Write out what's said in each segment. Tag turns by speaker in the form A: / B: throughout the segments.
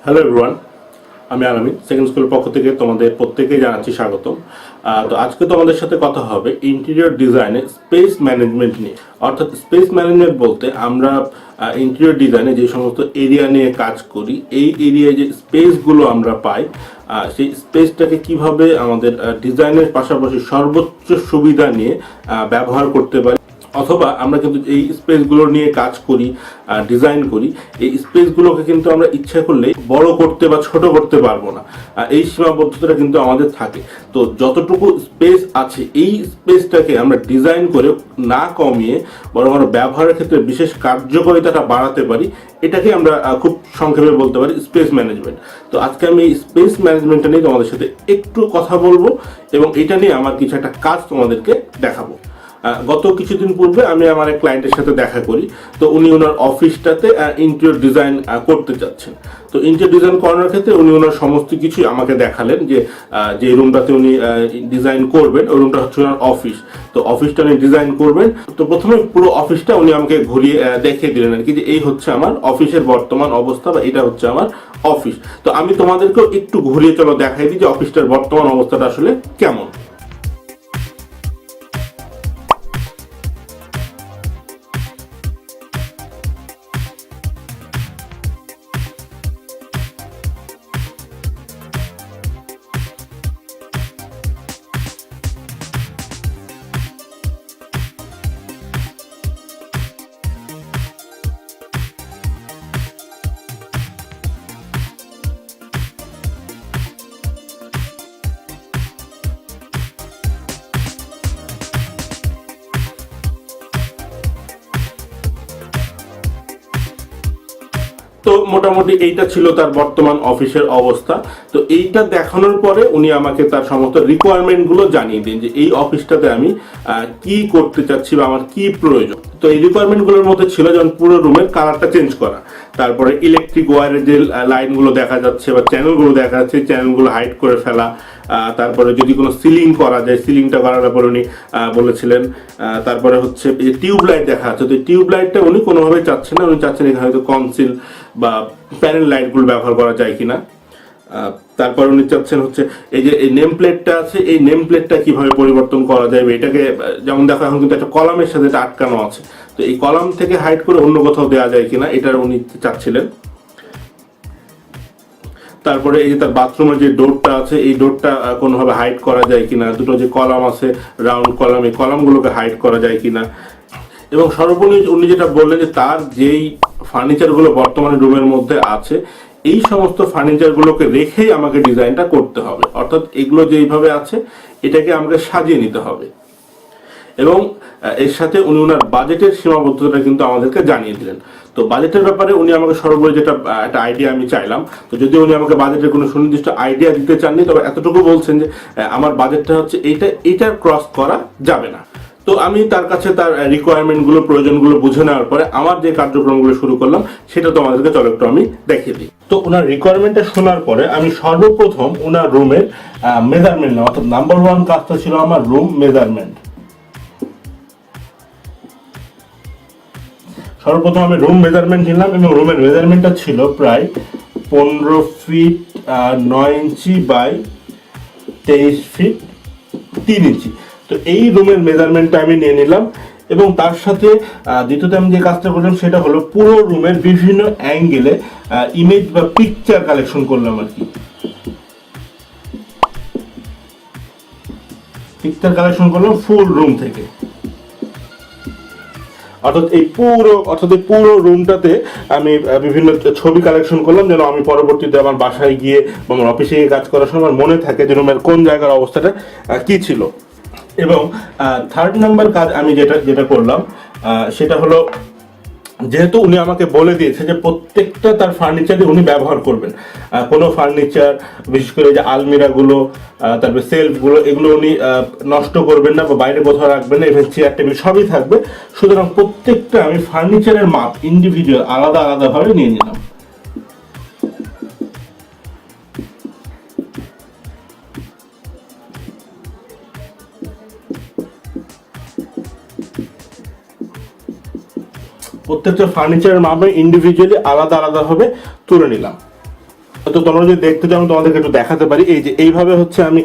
A: Hello everyone, আমি আমিন second স্কুলের পক্ষ থেকে তোমাদের প্রত্যেকেই জানাচ্ছি স্বাগতম। তো আজকে তোমাদের সাথে কথা হবে ইন্টেরিয়র ডিজাইনে স্পেস ম্যানেজমেন্ট নিয়ে। অর্থাৎ স্পেস ম্যানেজমেন্ট বলতে আমরা ইন্টেরিয়র ডিজাইনে যে সমস্ত এরিয়া নিয়ে কাজ করি, এই এরিয়ায় যে স্পেসগুলো আমরা পাই, সেই স্পেসটাকে কিভাবে আমাদের ডিজাইনের পাশাপাশি সর্বোচ্চ সুবিধা নিয়ে ব্যবহার করতে পারি, অথবা আমরা কিন্তু এই স্পেসগুলো নিয়ে কাজ করি, ডিজাইন করি। এই স্পেসগুলোকে কিন্তু আমরা ইচ্ছা করলে বড় করতে বা ছোট করতে পারবো না, এই সীমাবদ্ধতাটা কিন্তু আমাদের থাকে। তো যতটুকু স্পেস আছে এই স্পেসটাকে আমরা ডিজাইন করে না কমিয়ে বরং আমরা ব্যবহারের ক্ষেত্রে বিশেষ কার্যকারিতাটা বাড়াতে পারি, এটাকে আমরা খুব সংক্ষেপে বলতে পারি স্পেস ম্যানেজমেন্ট। তো আজকে আমি এই স্পেস ম্যানেজমেন্টটা নিয়ে তোমাদের সাথে একটু কথা বলবো এবং এটা নিয়ে আমার কিছু একটা কাজ তোমাদেরকে দেখাবো। গত কিছুদিন পূর্বে আমি আমার এক ক্লায়েন্টের সাথে দেখা করি। তো উনি ওনার অফিসটাতে ইন্টেরিয়র ডিজাইন করতে চাচ্ছেন। তো ইন্টেরিয়র ডিজাইন করানোর ক্ষেত্রে উনি ওনার সমস্ত কিছুই আমাকে দেখালেন, যে রুমটাতে উনি ডিজাইন করবেন ওই রুমটা হচ্ছে ওনার অফিস। তো অফিসটা উনি ডিজাইন করবেন। তো প্রথমে পুরো অফিসটা উনি আমাকে ঘুরিয়ে দেখিয়ে দিলেন আর কি, যে এই হচ্ছে আমার অফিসের বর্তমান অবস্থা বা এটা হচ্ছে আমার অফিস। তো আমি তোমাদেরকেও একটু ঘুরিয়ে চলো দেখাই দিই যে অফিসটার বর্তমান অবস্থাটা আসলে কেমন। তো মোটামুটি এইটা ছিল তার বর্তমান অফিসের অবস্থা। তো এইটা দেখানোর পরে উনি আমাকে তার সমস্ত রিকোয়ারমেন্ট গুলো জানিয়ে দিন যে এই অফিসটাতে আমি কি করতে চাচ্ছি বা আমার কি প্রয়োজন। তো এই রিকোয়ারমেন্ট গুলোর মধ্যে ছিল যেমন পুরো রুমের কালারটা চেঞ্জ করা, তারপরে ইলেকট্রিক ওয়্যারের যে লাইনগুলো দেখা যাচ্ছে বা চ্যানেলগুলো দেখা যাচ্ছে চ্যানেলগুলো হাইড করে ফেলা, তারপরে যদি কোনো সিলিং করা যায় সিলিংটা করার ব্যাপারে উনি বলেছিলেন। তারপরে হচ্ছে এই যে টিউব লাইট দেখা যাচ্ছে, তো টিউব লাইটটা উনি কোনোভাবেই চাচ্ছেন না, উনি চাচ্ছেন এখানে হয়তো কনসিল বা প্যানেল লাইটগুলো ব্যবহার করা যায় কিনা। তারপর উনি চাচ্ছেন হচ্ছে এই যে এই নেম প্লেটটা আছে এই নেম প্লেটটা কিভাবে পরিবর্তন করা যায়, এটাকে যেমন দেখো এখন কিন্তু একটা কলামের সাথে এটা আটকানো আছে, তো এই কলাম থেকে হাইড করে অন্য কোথাও দেওয়া যায় কিনা এটা উনি চাচ্ছিলেন। তারপরে এই যে তার বাথরুমের যে ডোরটা আছে এই ডোরটা কোনোভাবে হাইড করা যায় কিনা, দুটো যে কলাম আছে রাউন্ড কলাম এই কলামগুলোকে হাইড করা যায় কিনা। এবং সর্বোপরি উনি যেটা বললেন যে তার যেই ফার্নিচারগুলো বর্তমানে রুমের মধ্যে আছে এই সমস্ত ফার্নিচারগুলোকে রেখেই আমাকে ডিজাইনটা করতে হবে, অর্থাৎ এগুলো যেইভাবে আছে এটাকে আমাকে সাজিয়ে নিতে হবে। এবং এর সাথে উনি ওনার বাজেটের সীমাবদ্ধতা কিন্তু আমাদেরকে জানিয়ে দিলেন। তো বাজেটের ব্যাপারে উনি আমাকে সর্বোপরি যেটা একটা আইডিয়া আমি চাইলাম, তো যদি উনি আমাকে বাজেটের কোনো সুনির্দিষ্ট আইডিয়া দিতে চাননি, তবে এতটুকু বলছেন যে আমার বাজেটটা হচ্ছে এইটার ক্রস করা যাবে না। তো আমি তার কাছে তার রিকোয়ারমেন্টগুলো প্রয়োজনগুলো বুঝে নেওয়ার পরে আমার যে কার্যক্রমগুলো শুরু করলাম সেটা তোমাদেরকে চলো একটু আমি দেখিয়ে দিই। তো ওনার রিকোয়ারমেন্টটা শোনার পরে আমি সর্বপ্রথম ওনার রুমের মেজারমেন্ট নেওয়া, অর্থাৎ নাম্বার 1 কাজটা ছিল আমার রুম মেজারমেন্ট। সর্বপ্রথম আমি রুম মেজারমেন্ট নিলাম এবং রুমের মেজারমেন্টটা ছিল প্রায় 15 ফিট 9 ইঞ্চি বাই 23 ফিট 3 ইঞ্চি। তো এই রুমের মেজারমেন্টটা আমি নিয়ে নিলাম এবং তার সাথে দ্বিতীয়ত আমি যে কাজটা করলাম সেটা হলো পুরো রুমের বিভিন্ন অ্যাঙ্গেলে ইমেজ বা পিকচার কালেকশন করলাম আর কি। পিকচার কালেকশন করলাম ফুল রুম থেকে, অর্থাৎ এই পুরো রুমটাতে আমি বিভিন্ন ছবি কালেকশন করলাম যেন আমি পরবর্তীতে আমার বাসায় গিয়ে বা আমার অফিসে গিয়ে কাজ করার সময় মনে থাকে যে রুমের কোন জায়গার অবস্থাটা কি ছিল। এবং থার্ড নাম্বার কাজ আমি যেটা করলাম সেটা হলো, যেহেতু উনি আমাকে বলে দিয়েছে যে প্রত্যেকটা তার ফার্নিচারে উনি ব্যবহার করবেন, কোনো ফার্নিচার বিশেষ করে যে আলমিরাগুলো তারপরে সেলফগুলো এগুলো উনি নষ্ট করবেন না বা বাইরে কোথাও রাখবেন না, ইভেন চেয়ার টেবিল সবই থাকবে। সুতরাং প্রত্যেকটা আমি ফার্নিচারের মাপ ইন্ডিভিজুয়াল আলাদাভাবে নিয়ে নিলাম। প্রত্যেকটা ফার্নিচারের মাপ ইন্ডিভিজুয়ালি আলাদাভাবে তুলে নিলাম। তো তোমরা যদি দেখতে চাও তোমাদেরকে একটু দেখাতে পারি। এই যে এইভাবে হচ্ছে আমি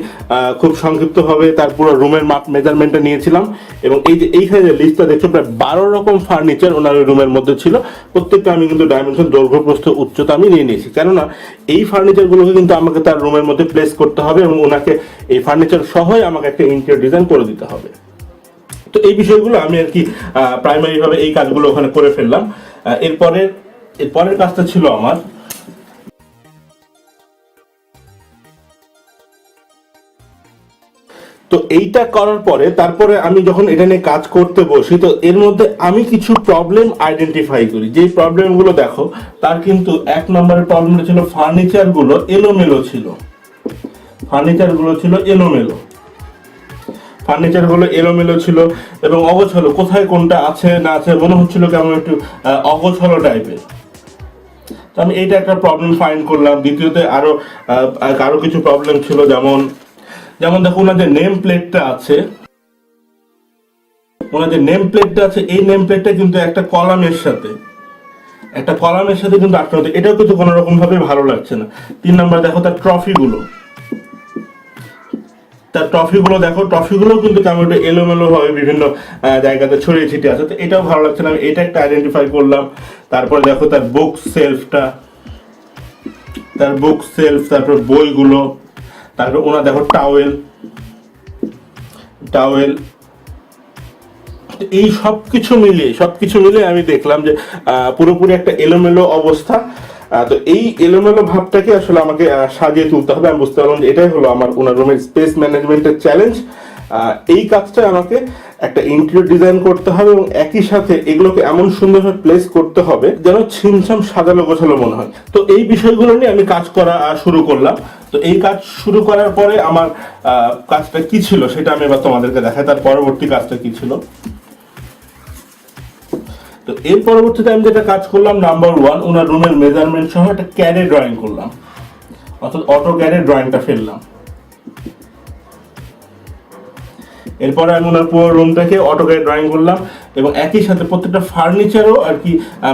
A: খুব সংক্ষিপ্তভাবে তার পুরো রুমের মাপ মেজারমেন্টটা নিয়েছিলাম, এবং এই যে এইখানে যে লিস্টটা দেখছো প্রায় 12 রকম ফার্নিচার ওনার রুমের মধ্যে ছিল। প্রত্যেকটা আমি কিন্তু ডাইমেনশন, দৈর্ঘ্য, প্রস্থ, উচ্চতা আমি নিয়ে নিয়েছি, কেননা এই ফার্নিচারগুলোকে কিন্তু আমাকে তার রুমের মধ্যে প্লেস করতে হবে এবং ওনাকে এই ফার্নিচার সহই আমাকে একটা ইন্টেরিয়র ডিজাইন করে দিতে হবে। তো এই বিষয়গুলো আমি আর কি প্রাইমারি ভাবে এই কাজগুলো ওখানে করে ফেললাম। এরপরের কাজটা ছিল আমার, তো এইটা করার পরে তারপরে আমি যখন এটা নিয়ে কাজ করতে বসি, তো এর মধ্যে আমি কিছু প্রবলেম আইডেন্টিফাই করি। যে প্রবলেমগুলো দেখো, তার কিন্তু 1 নম্বরের প্রবলেমটা ছিল ফার্নিচারগুলো এলোমেলো ছিল। ফার্নিচারগুলো এলোমেলো ছিল এবং অগোছালো, কোথায় কোনটা আছে না আছে মনে হচ্ছিল কেমন একটু অগোছালো টাইপের। তো আমি এইটা একটা প্রবলেম ফাইন্ড করলাম। দ্বিতীয়তে আরো কিছু প্রবলেম ছিল, যেমন দেখো ওনার যে নেম প্লেটটা আছে, এই নেম প্লেটটা কিন্তু একটা কলামের সাথে কিন্তু আটকানো, এটাও কিন্তু কোনো রকম ভাবে ভালো লাগছে না। 3 নম্বর দেখো তার ট্রফিগুলো দেখো, ট্রফিগুলো কিন্তু কেমন একটু এলোমেলো ভাবে বিভিন্ন জায়গাতে ছড়িয়ে ছিটিয়ে আছে, তো এটাও ভালো লাগছে না। আমি এটা একটা আইডেন্টিফাই করলাম। তারপরে দেখো তার বুক সেলফ, তারপর বইগুলো, তারপর ওনার দেখো টাওয়েল, এই সবকিছু মিলিয়ে আমি দেখলাম যে পুরোপুরি একটা এলোমেলো অবস্থা। তো এই এলোমেলো ভাবটাকে আসলে আমাকে সাজিয়ে তুলতে হবে। আমি বুঝতে পারলাম যে এটাই হলো আমার ওনার রুমের স্পেস ম্যানেজমেন্টের চ্যালেঞ্জ। এই কাজটা আমাকে একটা ইন্টেরিয়র ডিজাইন করতে হবে এবং একই সাথে এগুলোকে এমন সুন্দরভাবে প্লেস করতে হবে যেন ছিমছাম সাজানো গোছালো মনে হয়। তো এই বিষয়গুলো নিয়ে আমি কাজ করা শুরু করলাম। তো এই কাজ শুরু করার পরে আমার কাজটা কি ছিল সেটা আমি এবার তোমাদেরকে দেখাই। তার পরবর্তী কাজটা কি ছিল, তো এর পরবর্তীতে আমি যেটা কাজ করলাম, নাম্বার 1, ওনার রুমের মেজারমেন্ট সহ একটা ক্যাডে ড্রয়িং করলাম, অর্থাৎ অটো ক্যাডে ড্রয়িংটা ফেললাম। এরপরে আমি ওনার পুরো রুমটাকে অটো ক্যাডে ড্রয়িং করলাম এবং একই সাথে প্রত্যেকটা ফার্নিচারও আর কি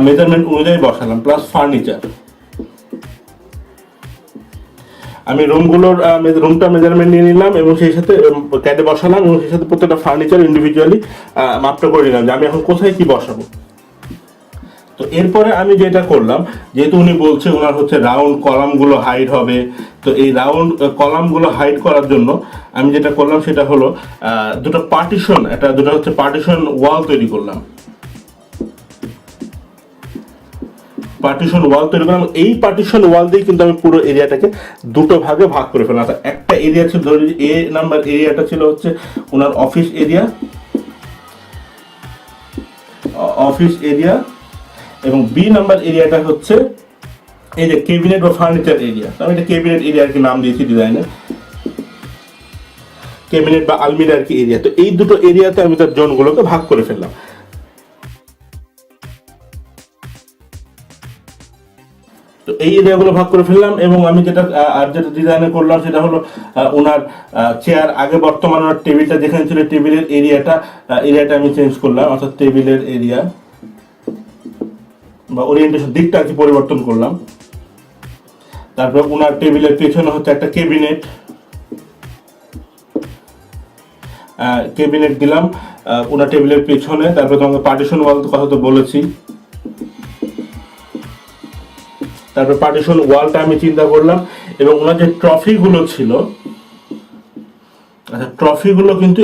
A: মেজারমেন্ট অনুযায়ী বসালাম, প্লাস ফার্নিচার। আমি রুমটা মেজারমেন্ট নিয়ে নিলাম এবং সেই সাথে ক্যাডে বসালাম এবং সেই সাথে প্রত্যেকটা ফার্নিচার ইন্ডিভিজুয়ালি মাপটা করে নিলাম যে আমি এখন কোথায় কি বসাবো। তো এরপরে আমি যেটা করলাম, যেহেতু উনি বলছে ওনার হচ্ছে রাউন্ড কলামগুলো হাইড হবে, তো এই রাউন্ড কলামগুলো হাইড করার জন্য আমি যেটা করলাম সেটা হলো দুটো পার্টিশন ওয়াল তৈরি করলাম। এই পার্টিশন ওয়াল দিয়ে কিন্তু আমি পুরো এরিয়াটাকে দুটো ভাগে ভাগ করে ফেললাম। একটা এরিয়া ছিল, ধরি এ নাম্বার এরিয়াটা ছিল হচ্ছে ওনার অফিস এরিয়া এবং বি নাম্বার এরিয়াটা হচ্ছে এই যে ক্যাবিনেট বা ফার্নিচার এরিয়া। আমি এটা ক্যাবিনেট এরিয়া আর কি নাম দিয়েছি ডিজাইনে, ক্যাবিনেট বা আলমিরা আর কি এরিয়া। তো এই দুটো এরিয়াতে আমি তার জোনগুলোকে ভাগ করে ফেললাম। তো এই এরিয়াগুলো ভাগ করে ফেললাম এবং আমি যেটা ডিজাইনে করলাম সেটা হলো ওনার চেয়ার, আগে বর্তমানে ওনার টেবিলটা যেখানে ছিল টেবিলের এরিয়াটা আমি চেঞ্জ করলাম, অর্থাৎ টেবিলের এরিয়া বা ওরিয়েন্টেশন দিকটা আর কি পরিবর্তন করলাম। তারপর ওনার টেবিলের পেছনে হচ্ছে একটা ক্যাবিনেট দিলাম ওনার টেবিলের পেছনে। তারপর তোমাকে পার্টিশন ওয়াল কথা তো বলেছি। তারপর পার্টিশন ওয়ালটা আমি চিন্তা করলাম এবং ওনার যে ট্রফিগুলো ছিল, আচ্ছা ট্রফিগুলো কিন্তু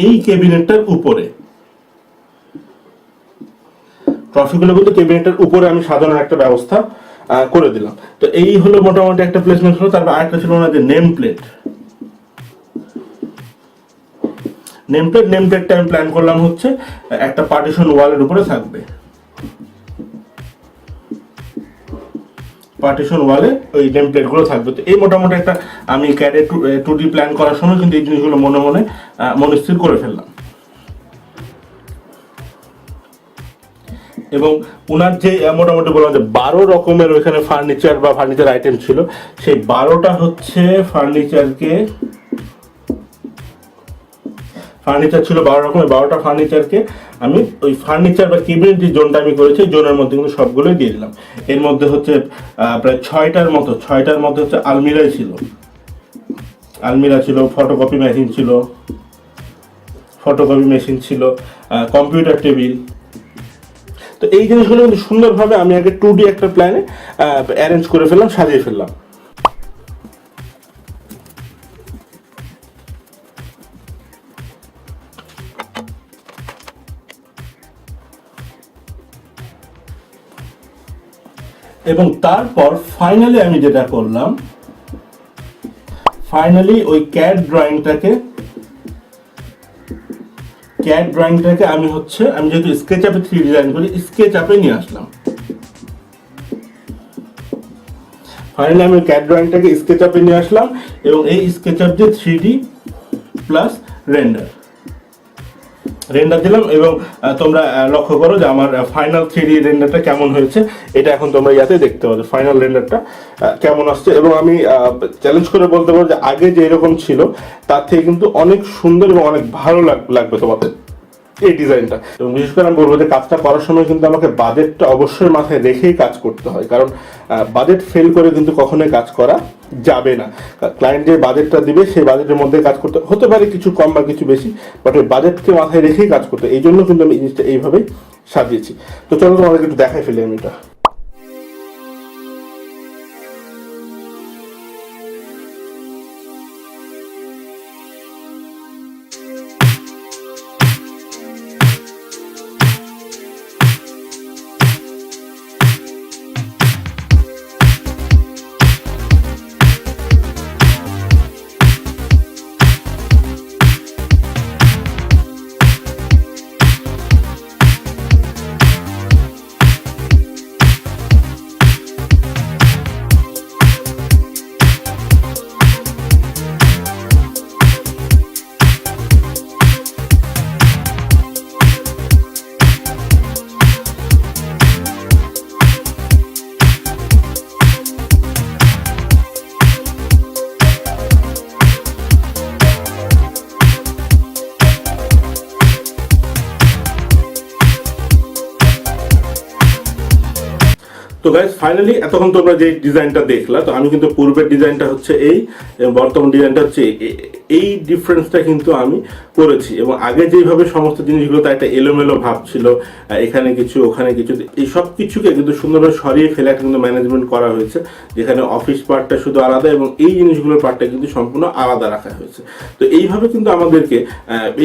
A: এই ক্যাবিনেটটার উপরে, আমি সাধারণ একটা ব্যবস্থা করে দিলাম। তো এই হলো মোটামুটি একটা প্লেসমেন্ট হলো। তারপর আরেকটা ছিল ওনার যে নেম প্লেটটা আমি প্ল্যান করলাম হচ্ছে একটা পার্টিশন ওয়ালের উপরে থাকবে, পার্টিশন ওয়ালে ওই নেম প্লেটগুলো থাকবে। তো এই মোটামুটি একটা আমি ক্যাডে 2D প্ল্যান করার সময় কিন্তু এই জিনিসগুলো মনস্থির করে ফেললাম। এবং ওনার যে মোটামুটি বললাম যে 12 রকমের ওইখানে ফার্নিচার আইটেম ছিল, সেই 12টা হচ্ছে ফার্নিচার ছিল 12 রকমের। 12টা ফার্নিচারকে আমি ওই ফার্নিচার বা কেবিনেট যে জোনটা আমি করেছি জোনের মধ্যে কিন্তু সবগুলোই দিয়ে দিলাম। এর মধ্যে হচ্ছে প্রায় ছয়টার মতো হচ্ছে আলমিরা ছিল, ফটোকপি মেশিন ছিল, কম্পিউটার টেবিল। তো এই জিনিসগুলো কিন্তু সুন্দরভাবে আমি আগে 2D একটা প্ল্যানে অ্যারেঞ্জ করে ফেললাম, সাজিয়ে ফেললাম। এবং তারপর ফাইনালি আমি যেটা করলাম, ওই ক্যাড ড্রয়িংটাকে আমি যেহেতু স্কেচআপে 3D ডিজাইন করি, স্কেচআপে নিয়ে আসলাম। ফাইনালি আমি ক্যাড ড্রয়িংটাকে স্কেচআপে নিয়ে আসলাম এবং এই স্কেচআপ যে 3D প্লাস রেন্ডার দিলাম। এবং তোমরা লক্ষ্য করো যে আমার ফাইনাল 3D রেন্ডারটা কেমন হয়েছে, এটা এখন তোমরা ইয়াতে দেখতে পাবে ফাইনাল রেন্ডারটা কেমন আসছে। এবং আমি চ্যালেঞ্জ করে বলতে পারবো যে আগে যে এরকম ছিল তার থেকে কিন্তু অনেক সুন্দর এবং অনেক ভালো লাগবে তোমাদের এই ডিজাইনটা। এবং বিশেষ করে আমি বলবো যে কাজটা করার সময় কিন্তু আমাকে বাজেটটা অবশ্যই মাথায় রেখেই কাজ করতে হয়, কারণ বাজেট ফেল করে কিন্তু কখনোই কাজ করা যাবে না। ক্লায়েন্ট যে বাজেটটা দিবে সেই বাজেটের মধ্যে কাজ করতে হতে পারে, কিছু কম বা কিছু বেশি, বাট ওই বাজেটকে মাথায় রেখেই কাজ করতে, এই জন্য কিন্তু আমি জিনিসটা এইভাবেই সাজিয়েছি। তো চলো তোমাদেরকে একটু দেখাই ফেলি আমি এটা। তো গাইস ফাইনালি এতক্ষণ তোমরা যে ডিজাইনটা দেখলা, তো আমি কিন্তু পূর্বের ডিজাইনটা হচ্ছে এই, বর্তমান ডিজাইনটা হচ্ছে এই ডিফারেন্সটা কিন্তু আমি করেছি। এবং আগে যেভাবে সমস্ত জিনিসগুলো তার একটা এলোমেলো ভাব ছিল, এখানে কিছু ওখানে কিছু, এই সব কিছুকে কিন্তু সুন্দরভাবে সরিয়ে ফেলে একটা কিন্তু ম্যানেজমেন্ট করা হয়েছে, যেখানে অফিস পার্টটা শুধু আলাদা এবং এই জিনিসগুলোর পার্টটা কিন্তু সম্পূর্ণ আলাদা রাখা হয়েছে। তো এইভাবে কিন্তু আমাদেরকে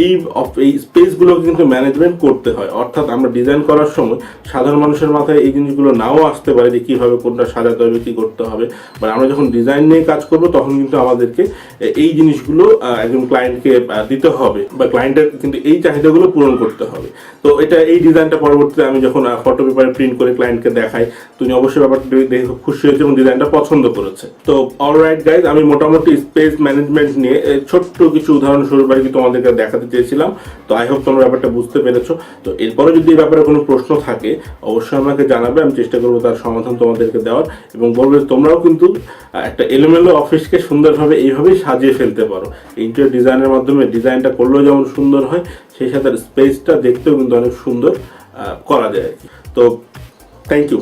A: এই স্পেসগুলোকে কিন্তু ম্যানেজমেন্ট করতে হয়। অর্থাৎ আমরা ডিজাইন করার সময় সাধারণ মানুষের মাথায় এই জিনিসগুলো নাও আসতে পারে যে কীভাবে কোনটা সাজাতে হবে, কী করতে হবে, বাট আমরা যখন ডিজাইন নিয়ে কাজ করব তখন কিন্তু আমাদেরকে এই জিনিসগুলো একজন ক্লায়েন্টকে দিতে হবে, বা ক্লায়েন্টের কিন্তু এই চাহিদাগুলো পূরণ করতে হবে। তো এই ডিজাইনটা পরবর্তীতে আমি যখন ফটো পেপারে প্রিন্ট করে ক্লায়েন্টকে দেখাই, তুমি অবশ্যই ব্যাপারটা দেখে খুশি হয়েছে এবং ডিজাইনটা পছন্দ করেছে। তো অলরাইট গাইজ, আমি মোটামুটি স্পেস ম্যানেজমেন্ট নিয়ে ছোট্ট কিছু উদাহরণস্বরূপ আর কি তোমাদেরকে দেখাতে চেয়েছিলাম। তো আই হোপ তোমরা ব্যাপারটা বুঝতে পেরেছো। তো এরপরে যদি এই ব্যাপারে কোনো প্রশ্ন থাকে অবশ্যই আমাকে জানাবে, আমি চেষ্টা করবো তার সমাধান তোমাদেরকে দেওয়ার, এবং বলবে তোমরাও কিন্তু একটা এলোমেলো অফিসকে সুন্দরভাবে এইভাবেই সাজিয়ে ফেলতে পারো। ইন্টেরিয়র ডিজাইনের মাধ্যমে ডিজাইনটা করলেও যেমন সুন্দর হয়, সেই সাথে স্পেসটা দেখতেও কিন্তু অনেক সুন্দর করা যায় আর কি। তো থ্যাংক ইউ।